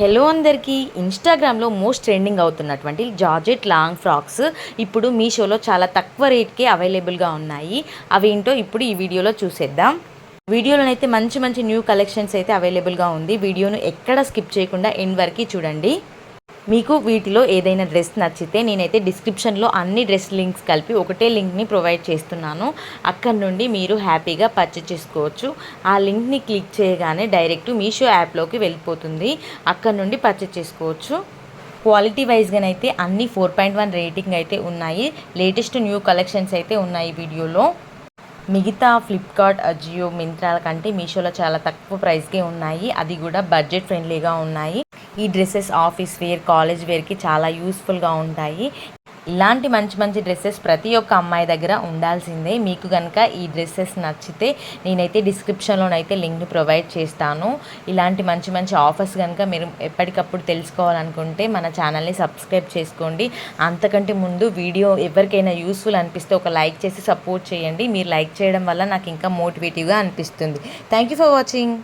Hello అందరికీ. ఇన్స్టాగ్రామ్లో most trending అవుతున్నటువంటి జార్జెట్ లాంగ్ ఫ్రాక్స్ ఇప్పుడు మీషోలో చాలా తక్కువ రేట్కే అవైలబుల్గా ఉన్నాయి. అవేంటో ఇప్పుడు ఈ వీడియోలో చూసేద్దాం. వీడియోలోనైతే మంచి మంచి న్యూ కలెక్షన్స్ అయితే అవైలబుల్గా ఉంది. వీడియోను ఎక్కడ స్కిప్ చేయకుండా ఎండ్ వరకు చూడండి. మీకు వీటిలో ఏదైనా డ్రెస్ నచ్చితే నేనైతే డిస్క్రిప్షన్లో అన్ని డ్రెస్ లింక్స్ కలిపి ఒకటే లింక్ని ప్రొవైడ్ చేస్తున్నాను. అక్కడ నుండి మీరు హ్యాపీగా పర్చేస్ చేసుకోవచ్చు. ఆ లింక్ని క్లిక్ చేయగానే డైరెక్ట్ మీషో యాప్లోకి వెళ్ళిపోతుంది. అక్కడ నుండి పర్చేస్ చేసుకోవచ్చు. క్వాలిటీ వైజ్గానైతే అన్ని 4.1 రేటింగ్ అయితే ఉన్నాయి. లేటెస్ట్ న్యూ కలెక్షన్స్ అయితే ఉన్నాయి వీడియోలో. మిగతా ఫ్లిప్కార్ట్, అజియో, మింత్రాల కంటే మీషోలో చాలా తక్కువ ప్రైస్కే ఉన్నాయి. అది కూడా బడ్జెట్ ఫ్రెండ్లీగా ఉన్నాయి. ఈ డ్రెస్సెస్ ఆఫీస్ వేర్, కాలేజ్ వేర్కి చాలా యూస్ఫుల్గా ఉంటాయి. ఇలాంటి మంచి మంచి డ్రెస్సెస్ ప్రతి ఒక్క అమ్మాయి దగ్గర ఉండాల్సిందే. మీకు కనుక ఈ డ్రెస్సెస్ నచ్చితే నేనైతే డిస్క్రిప్షన్లోనైతే లింక్ని ప్రొవైడ్ చేస్తాను. ఇలాంటి మంచి మంచి ఆఫర్స్ కనుక మీరు ఎప్పటికప్పుడు తెలుసుకోవాలనుకుంటే మన ఛానల్ని సబ్స్క్రైబ్ చేసుకోండి. అంతకంటే ముందు వీడియో ఎవరికైనా యూస్ఫుల్ అనిపిస్తే ఒక లైక్ చేసి సపోర్ట్ చేయండి. మీరు లైక్ చేయడం వల్ల నాకు ఇంకా మోటివేటివ్గా అనిపిస్తుంది. Thank you for watching.